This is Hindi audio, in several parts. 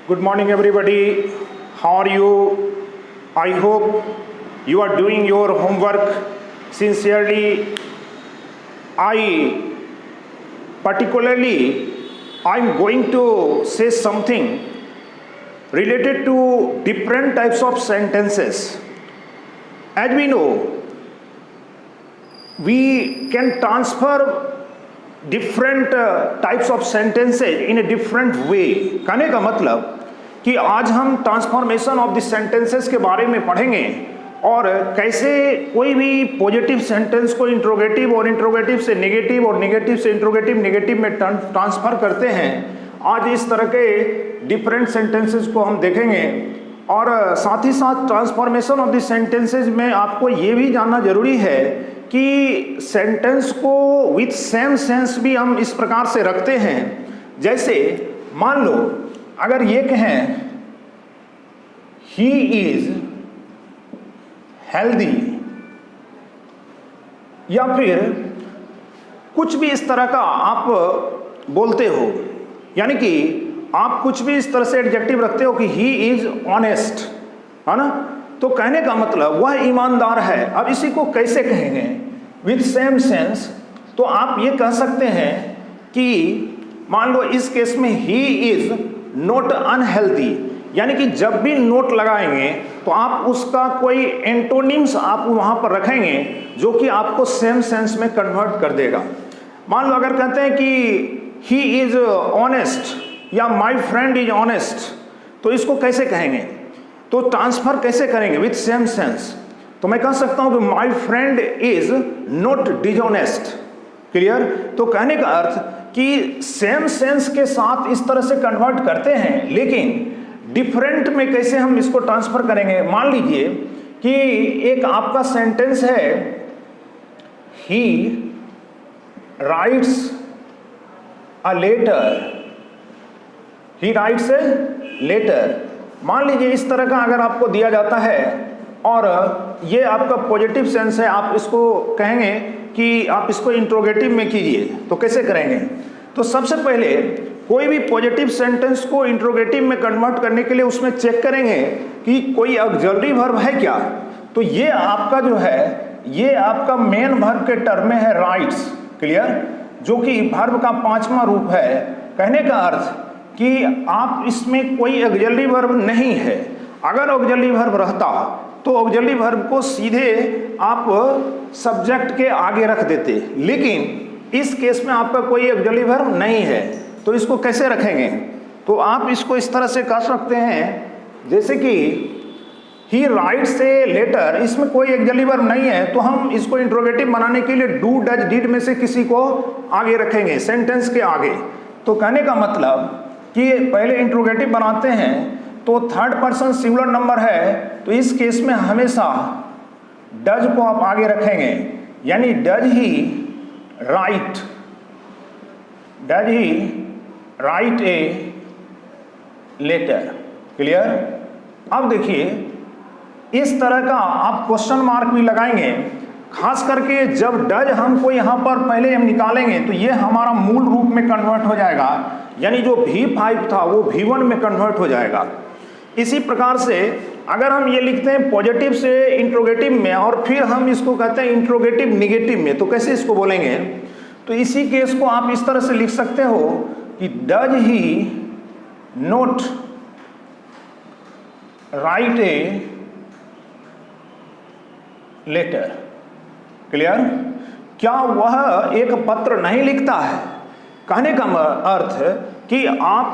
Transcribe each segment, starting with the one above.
Good morning, everybody. How are you? I hope you are doing your homework sincerely. I'm going to say something related to different types of sentences. As we know, we can transfer different types of sentences in a different way. कहने का मतलब कि आज हम ट्रांसफॉर्मेशन ऑफ द सेंटेंसेस के बारे में पढ़ेंगे और कैसे कोई भी पॉजिटिव सेंटेंस को इंट्रोगेटिव और इंट्रोगेटिव से नेगेटिव और नेगेटिव से इंट्रोगेटिव नेगेटिव में ट्रांसफर करते हैं। आज इस तरह के डिफरेंट सेंटेंसेस को हम देखेंगे और साथ ही साथ ट्रांसफॉर्मेशन ऑफ द सेंटेंसेस में आपको ये भी जानना जरूरी है कि सेंटेंस को विथ सेम सेंस भी हम इस प्रकार से रखते हैं। जैसे मान लो अगर ये कहें ही इज हेल्दी या फिर कुछ भी इस तरह का आप बोलते हो, यानी कि आप कुछ भी इस तरह से एडजेक्टिव रखते हो कि ही इज ऑनेस्ट, है ना, तो कहने का मतलब वह ईमानदार है। अब इसी को कैसे कहेंगे विथ सेम सेंस? तो आप ये कह सकते हैं कि मान लो इस केस में ही इज नॉट अनहेल्दी, यानी कि जब भी नोट लगाएंगे तो आप उसका कोई एंटोनिम्स आप वहां पर रखेंगे जो कि आपको सेम सेंस में कन्वर्ट कर देगा। मान लो अगर कहते हैं कि ही इज ऑनेस्ट या माय फ्रेंड इज ऑनेस्ट, तो इसको कैसे कहेंगे? तो ट्रांसफर कैसे करेंगे विथ सेम सेंस? तो मैं कह सकता हूं कि my friend is not dishonest. Clear? तो कहने का अर्थ कि सेम सेंस के साथ इस तरह से कन्वर्ट करते हैं, लेकिन डिफरेंट में कैसे हम इसको ट्रांसफर करेंगे? मान लीजिए कि एक आपका सेंटेंस है he writes a letter, he writes a letter. मान लीजिए इस तरह का अगर आपको दिया जाता है और ये आपका पॉजिटिव सेंस है, आप इसको कहेंगे कि आप इसको इंट्रोगेटिव में कीजिए, तो कैसे करेंगे? तो सबसे पहले कोई भी पॉजिटिव सेंटेंस को इंट्रोगेटिव में कन्वर्ट करने के लिए उसमें चेक करेंगे कि कोई ऑक्सिलरी वर्ब है क्या। तो ये आपका जो है ये आपका मेन वर्ब के टर्म में है राइट्स। क्लियर? जो कि वर्ब का 5वां रूप है। कहने का अर्थ कि आप इसमें कोई ऑक्सिलरी वर्ब नहीं है। अगर ऑक्सिलरी वर्ब रहता तो ऑक्सिलरी वर्ब को सीधे आप सब्जेक्ट के आगे रख देते, लेकिन इस केस में आपका कोई ऑक्सिलरी वर्ब नहीं है, तो इसको कैसे रखेंगे? तो आप इसको इस तरह से कर सकते हैं, जैसे कि ही राइट्स ए लेटर, इसमें कोई ऑक्सिलरी वर्ब नहीं है, तो हम इसको इंट्रोगेटिव बनाने के लिए डू डज डिड में से किसी को आगे रखेंगे, सेंटेंस के आगे। तो कहने का मतलब कि पहले इंट्रोगेटिव बनाते हैं तो थर्ड पर्सन सिंगुलर नंबर है, तो इस केस में हमेशा डज को आप आगे रखेंगे, यानी does he write a letter. Clear? अब देखिए इस तरह का आप क्वेश्चन मार्क भी लगाएंगे, खास करके जब डज हमको यहाँ पर पहले हम निकालेंगे तो ये हमारा मूल रूप में कन्वर्ट हो जाएगा, यानी जो V5 था वो V1 में कन्वर्ट हो जाएगा। इसी प्रकार से अगर हम ये लिखते हैं पॉजिटिव से इंट्रोगेटिव में और फिर हम इसको कहते हैं इंट्रोगेटिव निगेटिव में, तो कैसे इसको बोलेंगे? तो इसी केस को आप इस तरह से लिख सकते हो कि does he not write a letter. Clear? क्या वह एक पत्र नहीं लिखता है? कहने का अर्थ कि आप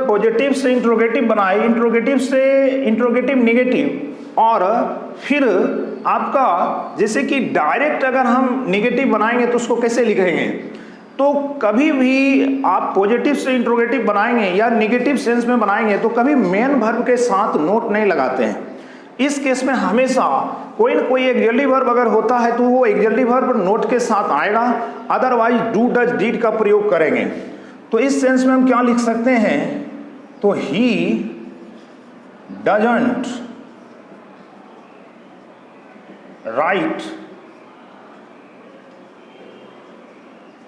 पॉजिटिव से इंट्रोगेटिव बनाए, इंट्रोगेटिव से इंट्रोगेटिव निगेटिव, और फिर आपका जैसे कि डायरेक्ट अगर हम निगेटिव बनाएंगे तो उसको कैसे लिखेंगे? तो कभी भी आप पॉजिटिव से इंट्रोगेटिव बनाएंगे या निगेटिव सेंस में बनाएंगे तो कभी मेन वर्ब के साथ नोट नहीं लगाते हैं। इस केस में हमेशा कोई न कोई ऑक्सिलरी वर्ब अगर होता है तो वो ऑक्सिलरी वर्ब नोट के साथ आएगा, अदरवाइज डू डज डिड का प्रयोग करेंगे। तो इस सेंस में हम क्या लिख सकते हैं? तो he doesn't write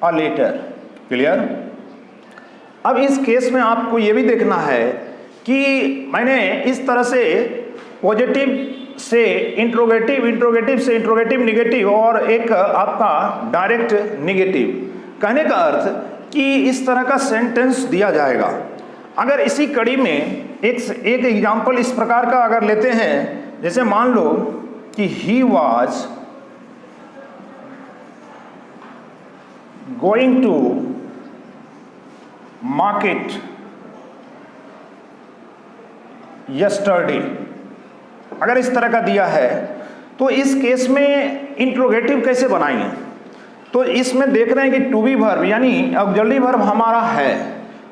a letter. Clear? अब इस केस में आपको यह भी देखना है कि मैंने इस तरह से पॉजिटिव से इंट्रोगेटिव, इंट्रोगेटिव से इंट्रोगेटिव नेगेटिव और एक आपका डायरेक्ट नेगेटिव, कहने का अर्थ कि इस तरह का सेंटेंस दिया जाएगा। अगर इसी कड़ी में एक एग्जाम्पल इस प्रकार का अगर लेते हैं, जैसे मान लो कि he was going to market yesterday, अगर इस तरह का दिया है तो इस केस में इंट्रोगेटिव कैसे बनाएंगे? तो इसमें देख रहे हैं कि टू बी वर्ब यानी ऑक्सिलरी वर्ब हमारा है,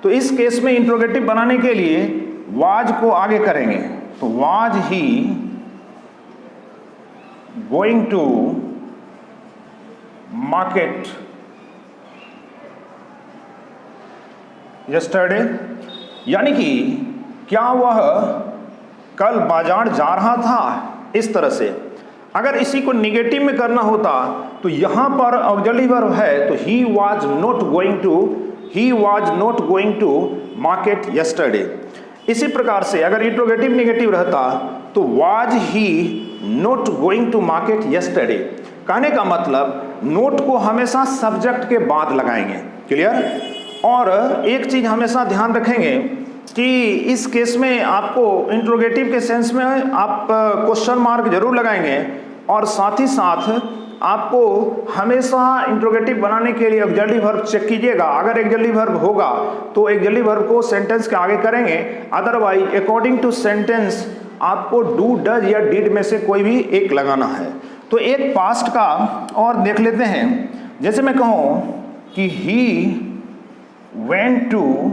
तो इस केस में इंट्रोगेटिव बनाने के लिए वाज को आगे करेंगे। तो was he going to market yesterday, यानी कि क्या वह कल बाजार जा रहा था, इस तरह से। अगर इसी को निगेटिव में करना होता तो यहां पर ऑक्सिलरी वर्ब है, तो he was not going to, he was not going to market yesterday. इसी प्रकार से अगर इंट्रोगेटिव नेगेटिव रहता तो was he not going to market yesterday. कहने का मतलब नोट को हमेशा सब्जेक्ट के बाद लगाएंगे, क्लियर। और एक चीज हमेशा ध्यान रखेंगे कि इस केस में आपको इंट्रोगेटिव के सेंस में आप क्वेश्चन मार्क जरूर लगाएंगे, और साथ ही साथ आपको हमेशा इंट्रोगेटिव बनाने के लिए ऑक्सिलरी वर्ब चेक कीजिएगा। अगर ऑक्सिलरी वर्ब होगा तो ऑक्सिलरी वर्ब को सेंटेंस के आगे करेंगे, अदरवाइज अकॉर्डिंग टू सेंटेंस आपको डू, डज या डिड में से कोई भी एक लगाना है। तो एक पास्ट का और देख लेते हैं, जैसे मैं कहूं कि ही वेंट टू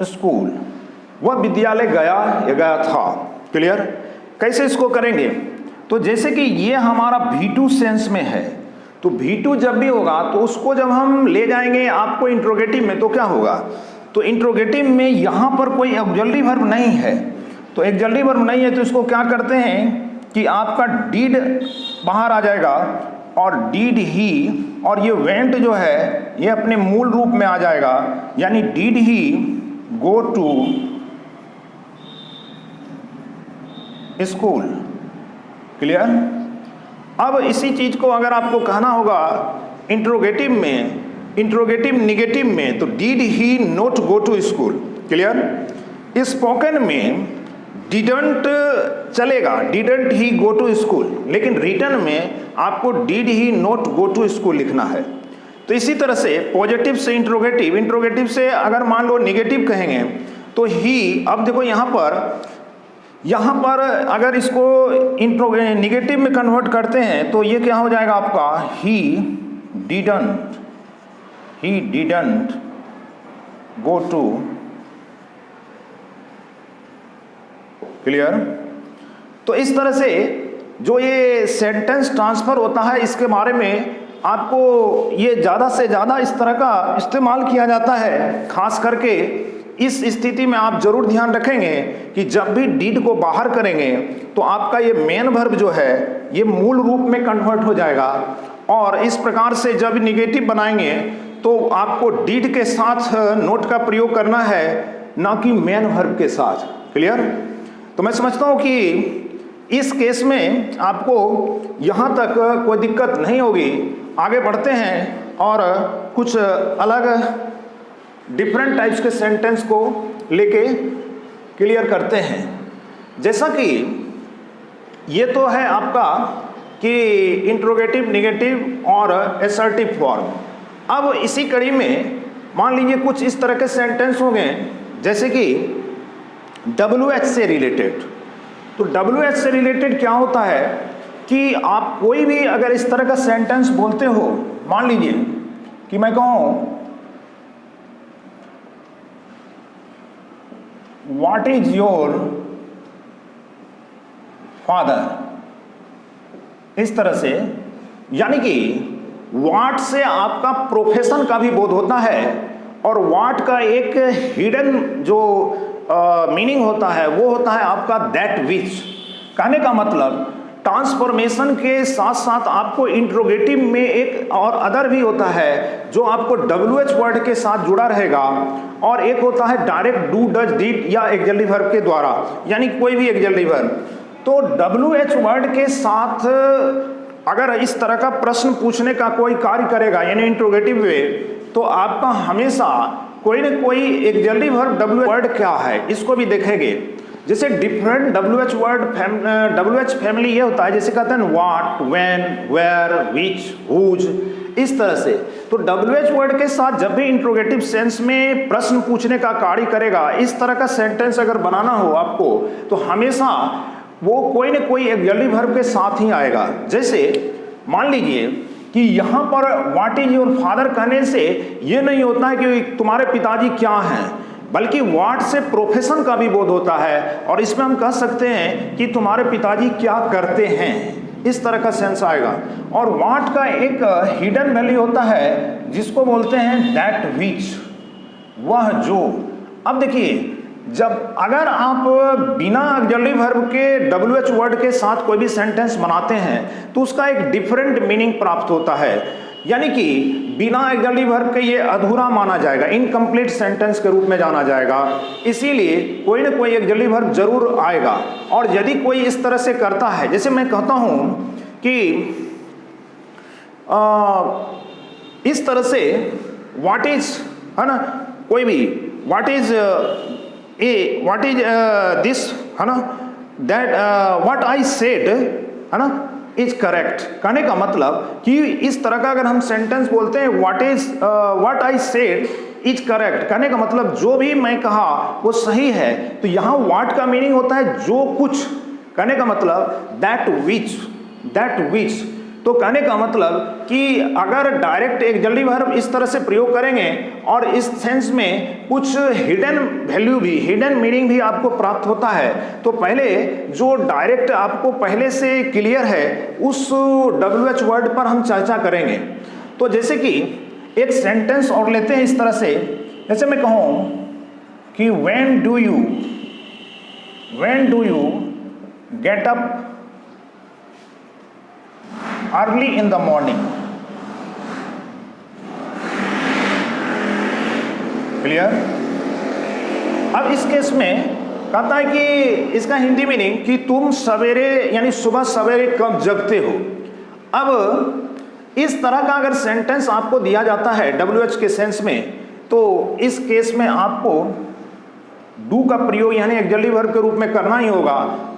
स्कूल, वह विद्यालय गया या गया था, क्लियर। कैसे इसको करेंगे? तो जैसे कि ये हमारा V2 सेंस में है, तो V2 जब भी होगा तो उसको जब हम ले जाएंगे आपको इंट्रोगेटिव में, तो क्या होगा? तो इंट्रोगेटिव में यहां पर कोई ऑक्सिलरी वर्ब नहीं है, तो ऑक्सिलरी वर्ब नहीं है तो इसको क्या करते हैं कि आपका डीड बाहर आ जाएगा, और डीड ही, और ये वेंट जो है ये अपने मूल रूप में आ जाएगा, यानी did he go to school, clear. अब इसी चीज को अगर आपको कहना होगा इंट्रोगेटिव में, इंट्रोगेटिव निगेटिव में, तो did he not go to school, clear. Spoken में डिडंट चलेगा, didn't he go to school, लेकिन रिटन में आपको did he not go to school लिखना है। तो इसी तरह से पॉजिटिव से इंट्रोगेटिव, इंट्रोगेटिव से अगर मान लो निगेटिव कहेंगे तो ही, अब देखो यहाँ पर अगर इसको निगेटिव में कन्वर्ट करते हैं तो ये क्या हो जाएगा आपका, he didn't go to, clear. तो इस तरह से जो ये सेंटेंस ट्रांसफर होता है इसके बारे में आपको ये ज़्यादा से ज़्यादा इस तरह का इस्तेमाल किया जाता है। खास करके इस स्थिति में आप जरूर ध्यान रखेंगे कि जब भी डीड को बाहर करेंगे तो आपका ये मेन वर्ब जो है ये मूल रूप में कन्वर्ट हो जाएगा, और इस प्रकार से जब निगेटिव बनाएंगे तो आपको डीड के साथ नोट का प्रयोग करना है, ना कि मेन वर्ब के साथ, क्लियर। तो मैं समझता हूँ कि इस केस में आपको यहाँ तक कोई दिक्कत नहीं होगी। आगे बढ़ते हैं और कुछ अलग डिफरेंट टाइप्स के सेंटेंस को लेके क्लियर करते हैं। जैसा कि ये तो है आपका कि इंट्रोगेटिव, निगेटिव और असर्टिव फॉर्म। अब इसी कड़ी में मान लीजिए कुछ इस तरह के सेंटेंस होंगे जैसे कि WH से रिलेटेड। तो WH से रिलेटेड क्या होता है कि आप कोई भी अगर इस तरह का सेंटेंस बोलते हो, मान लीजिए कि मैं कहूं व्हाट इज योर फादर, इस तरह से, यानी कि व्हाट से आपका प्रोफेशन का भी बोध होता है, और व्हाट का एक हिडन जो मीनिंग होता है वो होता है आपका दैट विच। कहने का मतलब ट्रांसफॉर्मेशन के साथ साथ आपको इंट्रोगेटिव में एक और अदर भी होता है जो आपको WH वर्ड के साथ जुड़ा रहेगा, और एक होता है डायरेक्ट डू डज डिड या एक्सिलरी वर्ब के द्वारा, यानी कोई भी एक्सिलरी वर्ब। तो WH वर्ड के साथ अगर इस तरह का प्रश्न पूछने का कोई कार्य करेगा, यानी इंट्रोगेटिव वे, तो आपका हमेशा कोई न कोई एक्सिलरी वर्ब WH वर्ड क्या है इसको भी देखेंगे। जैसे डिफरेंट WH फैमिली ये होता है, जैसे कहते हैं what, when, where, which, whose, इस तरह से। तो WH वर्ड के साथ जब भी इंट्रोगेटिव सेंस में प्रश्न पूछने का कार्य करेगा, इस तरह का सेंटेंस अगर बनाना हो आपको, तो हमेशा वो कोई न कोई एक्सिलरी वर्ब के साथ ही आएगा। जैसे मान लीजिए कि यहाँ पर व्हाट इज योर फादर कहने से ये नहीं होता है कि तुम्हारे पिताजी क्या हैं, बल्कि व्हाट से प्रोफेशन का भी बोध होता है, और इसमें हम कह सकते हैं कि तुम्हारे पिताजी क्या करते हैं, इस तरह का सेंस आएगा। और व्हाट का एक हिडन वैल्यू होता है जिसको बोलते हैं दैट विच, वह जो। अब देखिए, जब अगर आप बिना एक्सिलरी वर्ब के WH वर्ड के साथ कोई भी सेंटेंस बनाते हैं तो उसका एक डिफरेंट मीनिंग प्राप्त होता है, यानी कि बिना एक्सिलरी वर्ब के ये अधूरा माना जाएगा, इनकम्प्लीट सेंटेंस के रूप में जाना जाएगा। इसीलिए कोई ना कोई एक्सिलरी वर्ब जरूर आएगा। और यदि कोई इस तरह से करता है, जैसे मैं कहता हूं कि इस तरह से व्हाट इज, है ना, कोई भी व्हाट इज दिस, है ना, दैट व्हाट आई सेड, है ना, इज करेक्ट। कहने का मतलब कि इस तरह का अगर हम सेंटेंस बोलते हैं what I said is correct, कहने का मतलब जो भी मैं कहा वो सही है, तो यहाँ व्हाट का मीनिंग होता है जो कुछ, कहने का मतलब दैट विच। तो कहने का मतलब कि अगर डायरेक्ट एक्सिलरी वर्ब इस तरह से प्रयोग करेंगे और इस सेंस में कुछ हिडन वैल्यू भी, हिडन मीनिंग भी आपको प्राप्त होता है, तो पहले जो डायरेक्ट आपको पहले से क्लियर है उस WH वर्ड पर हम चर्चा करेंगे। तो जैसे कि एक सेंटेंस और लेते हैं इस तरह से, जैसे मैं कहूँ कि when do you get up early in the morning, clear. अब इस केस में कहता है कि इसका हिंदी मीनिंग कि तुम सवेरे, यानी सुबह सवेरे कब जगते हो। अब इस तरह का अगर सेंटेंस आपको दिया जाता है WH के सेंस में, तो इस केस में आपको डू का प्रयोग यानी एक्सिलरी वर्ब के रूप में करना ही होगा।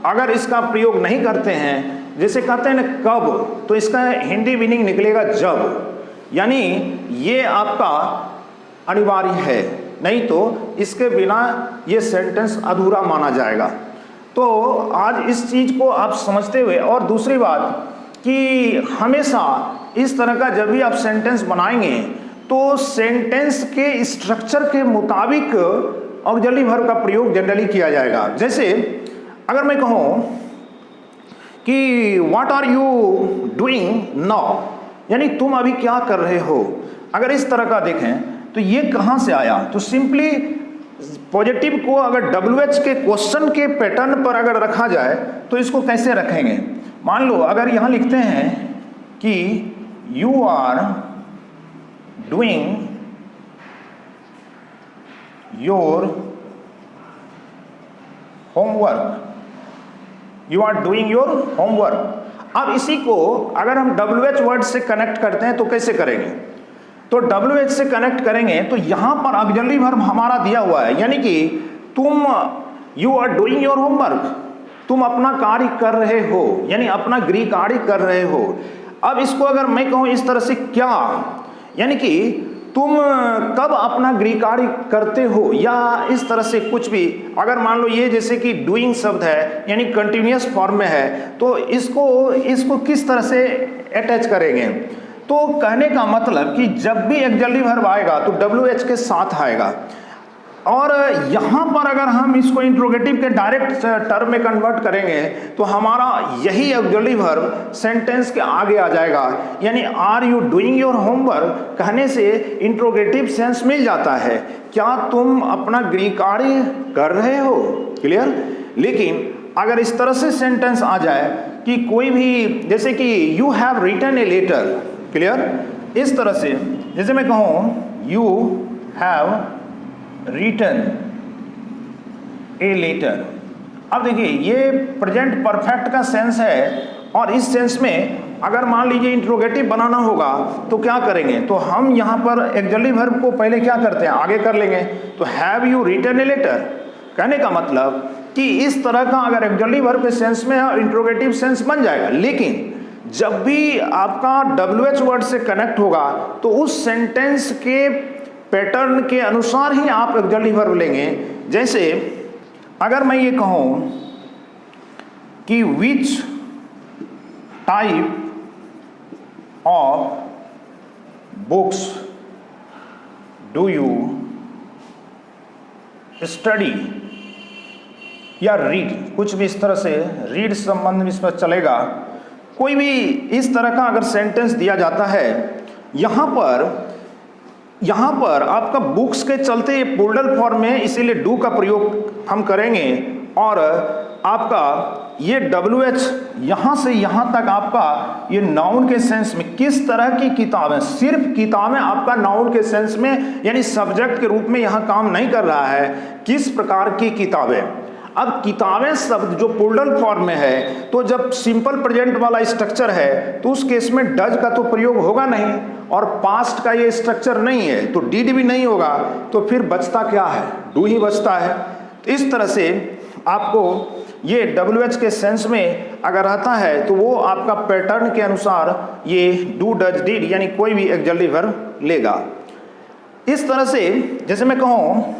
अगर इसका प्रयोग नहीं करते हैं, जैसे कहते हैं ना कब, तो इसका हिंदी मीनिंग निकलेगा जब, यानी ये आपका अनिवार्य है, नहीं तो इसके बिना ये सेंटेंस अधूरा माना जाएगा। तो आज इस चीज को आप समझते हुए, और दूसरी बात कि हमेशा इस तरह का जब भी आप सेंटेंस बनाएंगे तो सेंटेंस के स्ट्रक्चर के मुताबिक ऑक्सिलरी वर्ब का प्रयोग जनरली किया जाएगा। जैसे अगर मैं कहूँ कि what are you doing now, यानी तुम अभी क्या कर रहे हो, अगर इस तरह का देखें तो ये कहाँ से आया, तो सिंपली पॉजिटिव को अगर WH के क्वेश्चन के पैटर्न पर अगर रखा जाए तो इसको कैसे रखेंगे। मान लो अगर यहाँ लिखते हैं कि you are doing your homework, you are doing your homework. अब इसी को अगर हम WH वर्ड से कनेक्ट करते हैं तो कैसे करेंगे, तो WH से कनेक्ट करेंगे तो यहां पर ऑक्सिलरी वर्ब हमारा दिया हुआ है, यानी कि तुम, you are doing your homework, तुम अपना कार्य कर रहे हो, यानी अपना गृह कार्य कर रहे हो। अब इसको अगर मैं कहूं इस तरह से क्या, यानी कि तुम कब अपना गृह कार्य करते हो, या इस तरह से कुछ भी। अगर मान लो ये जैसे कि डूइंग शब्द है यानी कंटिन्यूअस फॉर्म में है, तो इसको किस तरह से अटैच करेंगे, तो कहने का मतलब कि जब भी एक्सिलरी वर्ब आएगा तो WH के साथ आएगा। और यहाँ पर अगर हम इसको इंट्रोगेटिव के डायरेक्ट टर्म में कन्वर्ट करेंगे तो हमारा यही ऑक्सिलरी वर्ब सेंटेंस के आगे आ जाएगा, यानी are you doing your homework कहने से इंट्रोगेटिव सेंस मिल जाता है, क्या तुम अपना गृह कार्य कर रहे हो, क्लियर। लेकिन अगर इस तरह से सेंटेंस आ जाए कि कोई भी, जैसे कि you have written a letter, clear, इस तरह से जैसे मैं कहूँ you have written a letter. अब देखिए ये प्रेजेंट परफेक्ट का सेंस है, और इस सेंस में अगर मान लीजिए इंट्रोगेटिव बनाना होगा तो क्या करेंगे, तो हम यहाँ पर एक्जुअली वर्ब को पहले क्या करते हैं, आगे कर लेंगे। तो have you written a letter, कहने का मतलब कि इस तरह का अगर एक्जुअली वर्ब के सेंस में इंट्रोगेटिव सेंस बन जाएगा। लेकिन जब भी आपका WH वर्ड से कनेक्ट होगा तो उस सेंटेंस के पैटर्न के अनुसार ही आप एक्जुअली वर्ब लेंगे। जैसे अगर मैं ये कहूँ कि which type of books do you study या रीड, कुछ भी इस तरह से रीड संबंध में इसमें चलेगा। कोई भी इस तरह का अगर सेंटेंस दिया जाता है, यहाँ पर आपका बुक्स के चलते ये प्लूरल फॉर्म में, इसीलिए डू का प्रयोग हम करेंगे। और आपका ये WH यहाँ से यहाँ तक आपका ये नाउन के सेंस में किस तरह की किताबें, सिर्फ किताबें आपका नाउन के सेंस में यानी सब्जेक्ट के रूप में यहाँ काम नहीं कर रहा है, किस प्रकार की किताबें। अब किताबें शब्द जो प्लूरल फॉर्म में है, तो जब सिंपल प्रेजेंट वाला स्ट्रक्चर है तो उस केस में डज का तो प्रयोग होगा नहीं, और पास्ट का ये स्ट्रक्चर नहीं है तो डिड भी नहीं होगा, तो फिर बचता क्या है, डू ही बचता है। तो इस तरह से आपको ये WH के सेंस में अगर रहता है तो वो आपका पैटर्न के अनुसार ये डू डज डिड यानी कोई भी एक्जुअली वर्ब लेगा। इस तरह से जैसे मैं कहूँ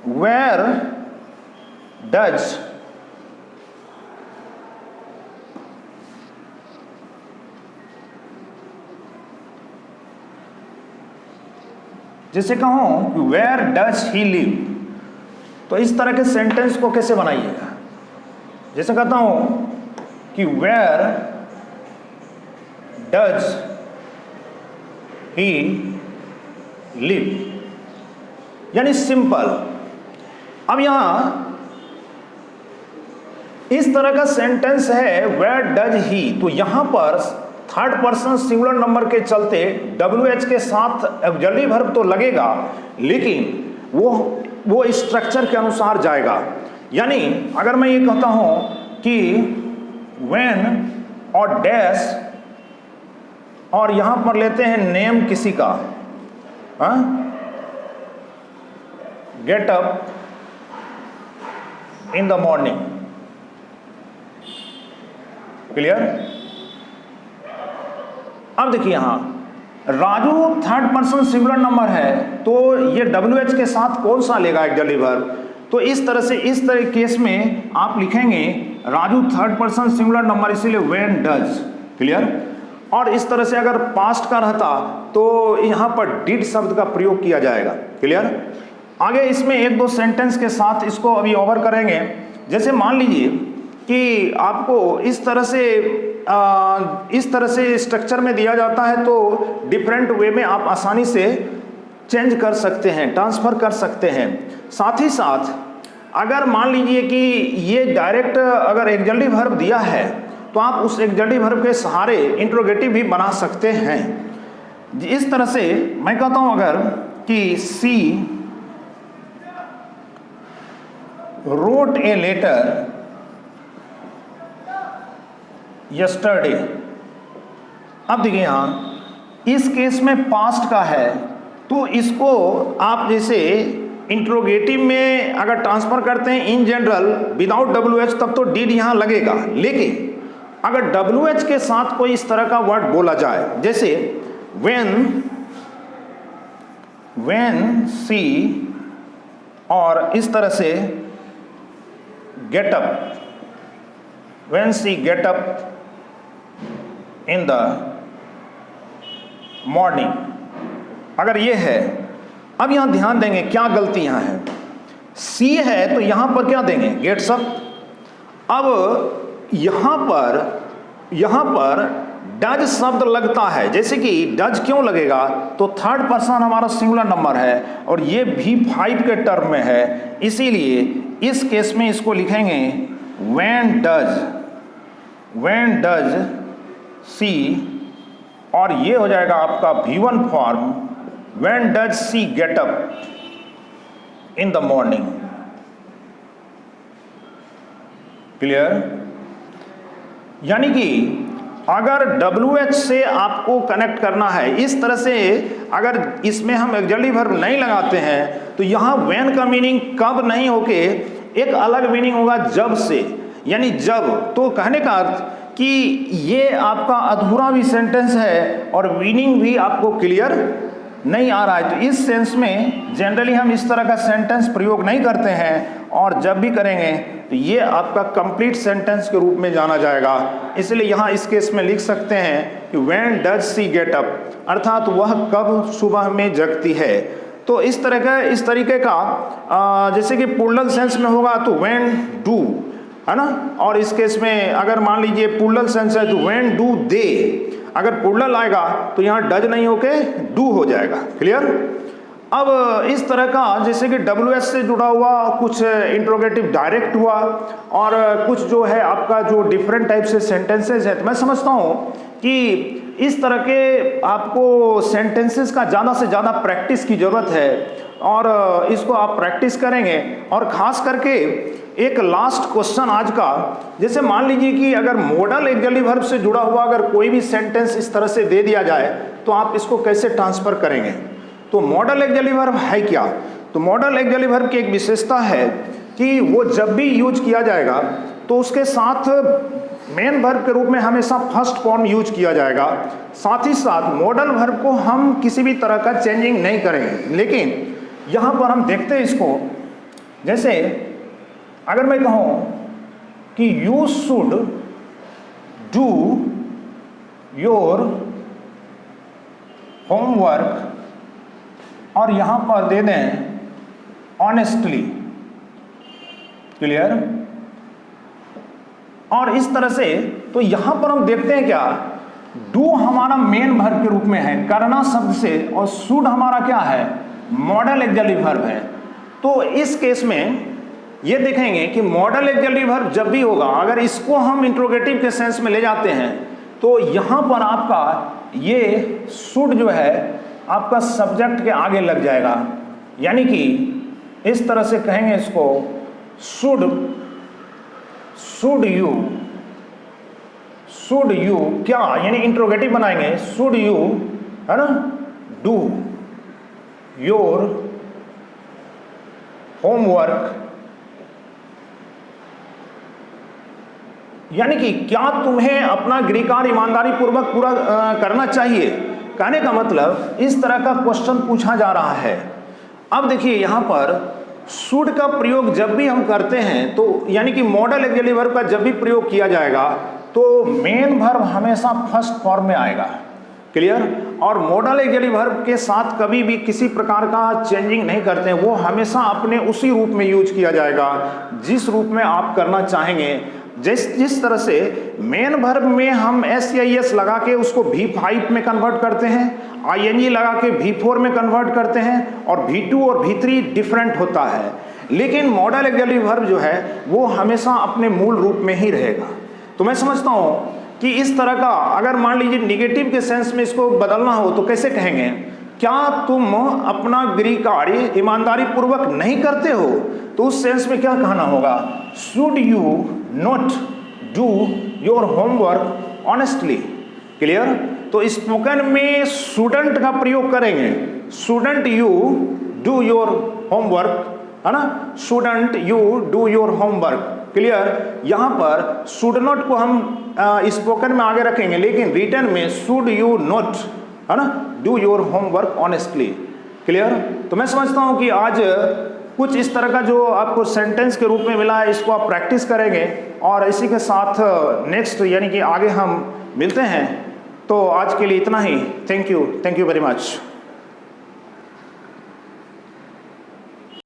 वेयर डज जैसे कहूं वेयर डज ही लिव, तो इस तरह के सेंटेंस को कैसे बनाइएगा। जैसे कहता हूं कि वेयर डज ही लिव, यानी सिंपल। अब यहां इस तरह का सेंटेंस है वेयर डज ही, तो यहां पर थर्ड पर्सन सिंगुलर नंबर के चलते WH के साथ एक्जुअली वर्ब तो लगेगा, लेकिन वो स्ट्रक्चर के अनुसार जाएगा। यानी अगर मैं ये कहता हूं कि व्हेन और डैश, और यहां पर लेते हैं नेम किसी का, get up in the morning, clear. अब देखिए यहां Raju third person singular number है, तो ये WH के साथ कौन सा लेगा एक्जुअली वर्ब, तो इस तरह केस में आप लिखेंगे Raju third person singular number, इसीलिए व्हेन डज, क्लियर। और इस तरह से अगर पास्ट का रहता तो यहां पर डिड शब्द का प्रयोग किया जाएगा, क्लियर। आगे इसमें एक दो सेंटेंस के साथ इसको अभी ओवर करेंगे। जैसे मान लीजिए कि आपको इस तरह से स्ट्रक्चर में दिया जाता है, तो डिफरेंट वे में आप आसानी से चेंज कर सकते हैं, ट्रांसफर कर सकते हैं। साथ ही साथ अगर मान लीजिए कि ये डायरेक्ट अगर एक्जुअली वर्ब दिया है तो आप उस एक्जुअली वर्ब के सहारे इंट्रोगेटिव भी बना सकते हैं। इस तरह से मैं कहता हूं अगर कि सी wrote a letter yesterday। अब देखिए यहां इस केस में पास्ट का है, तो इसको आप जैसे इंट्रोगेटिव में अगर ट्रांसफर करते हैं इन जनरल विदाउट WH, तब तो डिड यहां लगेगा। लेकिन अगर WH के साथ कोई इस तरह का वर्ड बोला जाए, जैसे when she, और इस तरह से get up, when she get up in the morning, अगर ये है। अब यहां ध्यान देंगे क्या गलती यहां है, सी है तो यहां पर क्या देंगे, गेट्स अप। अब यहां पर डज शब्द लगता है, जैसे कि डज क्यों लगेगा, तो थर्ड पर्सन हमारा सिंगुलर नंबर है और ये भी 5 के टर्म में है, इसीलिए इस केस में इसको लिखेंगे when does सी और ये हो जाएगा आपका V1 form, when does she get up in the morning. Clear? यानी कि अगर WH से आपको कनेक्ट करना है इस तरह से, अगर इसमें हम ऑक्सिलरी वर्ब नहीं लगाते हैं तो यहाँ व्हेन का मीनिंग कब नहीं होके एक अलग मीनिंग होगा जब से, यानी जब। तो कहने का अर्थ कि ये आपका अधूरा भी सेंटेंस है और मीनिंग भी आपको क्लियर नहीं आ रहा है। तो इस सेंस में जनरली हम इस तरह का सेंटेंस प्रयोग नहीं करते हैं, और जब भी करेंगे तो ये आपका कंप्लीट सेंटेंस के रूप में जाना जाएगा। इसलिए यहाँ इस केस में लिख सकते हैं कि when does she get up, अर्थात वह कब सुबह में जगती है। तो इस तरीके का जैसे कि प्लूरल सेंस में होगा तो व्हेन डू, है ना, और इस केस में अगर मान लीजिए प्लूरल सेंस है तो व्हेन डू दे। अगर प्लूरल आएगा तो यहाँ डज नहीं होके डू हो जाएगा। क्लियर? अब इस तरह का जैसे कि WH से जुड़ा हुआ कुछ इंट्रोगेटिव डायरेक्ट हुआ, और कुछ जो है आपका जो डिफरेंट टाइप से सेंटेंसेस है, तो मैं समझता हूँ कि इस तरह के आपको सेंटेंसेस का ज़्यादा से ज़्यादा प्रैक्टिस की ज़रूरत है, और इसको आप प्रैक्टिस करेंगे। और ख़ास करके एक लास्ट क्वेश्चन आज का, जैसे मान लीजिए कि अगर मॉडल ऑक्सिलरी वर्ब से जुड़ा हुआ अगर कोई भी सेंटेंस इस तरह से दे दिया जाए तो आप इसको कैसे ट्रांसफ़र करेंगे। तो मॉडल ऑक्सिलरी वर्ब है क्या? तो मॉडल ऑक्सिलरी वर्ब की एक विशेषता है कि वो जब भी यूज किया जाएगा तो उसके साथ मेन वर्ब के रूप में हमेशा फर्स्ट फॉर्म यूज किया जाएगा। साथ ही साथ मॉडल वर्ब को हम किसी भी तरह का चेंजिंग नहीं करेंगे। लेकिन यहाँ पर हम देखते हैं इसको, जैसे अगर मैं कहूँ कि you should do your homework, और यहाँ पर दे दें ऑनेस्टली। क्लियर? और इस तरह से तो यहाँ पर हम देखते हैं क्या, डू हमारा मेन वर्ब के रूप में है करना शब्द से, और शुड हमारा क्या है, मॉडल ऑक्सिलरी वर्ब है। तो इस केस में ये देखेंगे कि मॉडल ऑक्सिलरी वर्ब जब भी होगा, अगर इसको हम इंट्रोगेटिव के सेंस में ले जाते हैं तो यहाँ पर आपका ये शुड जो है आपका सब्जेक्ट के आगे लग जाएगा। यानी कि इस तरह से कहेंगे इसको, शुड यू क्या, यानी इंट्रोगेटिव बनाएंगे, शुड यू, है ना, डू योर होमवर्क, यानी कि क्या तुम्हें अपना गृह कार्य ईमानदारी पूर्वक पूरा करना चाहिए। कहने का मतलब इस तरह का क्वेश्चन पूछा जा रहा है। अब देखिए यहाँ पर शुड का प्रयोग जब भी हम करते हैं तो यानी कि मॉडल ऑक्सिलरी वर्ब का जब भी प्रयोग किया जाएगा तो मेन वर्ब हमेशा फर्स्ट फॉर्म में आएगा। क्लियर? और मॉडल ऑक्सिलरी वर्ब के साथ कभी भी किसी प्रकार का चेंजिंग नहीं करते हैं, वो हमेशा अपने उसी रूप में यूज किया जाएगा जिस रूप में आप करना चाहेंगे। जिस तरह से मेन वर्ब में हम SEIS लगा के उसको V5 में कन्वर्ट करते हैं, ING लगा के V4 में कन्वर्ट करते हैं, और V2 और V3 डिफरेंट होता है। लेकिन मॉडल ऑक्सिलरी वर्ब जो है वो हमेशा अपने मूल रूप में ही रहेगा। तो मैं समझता हूँ कि इस तरह का अगर मान लीजिए निगेटिव के सेंस में इसको बदलना हो तो कैसे कहेंगे, क्या तुम अपना गृह कार्य ईमानदारी पूर्वक नहीं करते हो, तो उस सेंस में क्या कहना होगा, should you not do your homework honestly. Clear? तो स्पोकन में स्टूडेंट का प्रयोग करेंगे, student you do your homework, है ना, student you do your homework. Clear? यहाँ पर शुड नॉट को हम स्पोकन में आगे रखेंगे, लेकिन रिटन में शुड यू नॉट, है ना, do your homework honestly. Clear? तो मैं समझता हूँ कि आज कुछ इस तरह का जो आपको सेंटेंस के रूप में मिला है इसको आप प्रैक्टिस करेंगे, और इसी के साथ नेक्स्ट यानी कि आगे हम मिलते हैं। तो आज के लिए इतना ही। Thank you very much.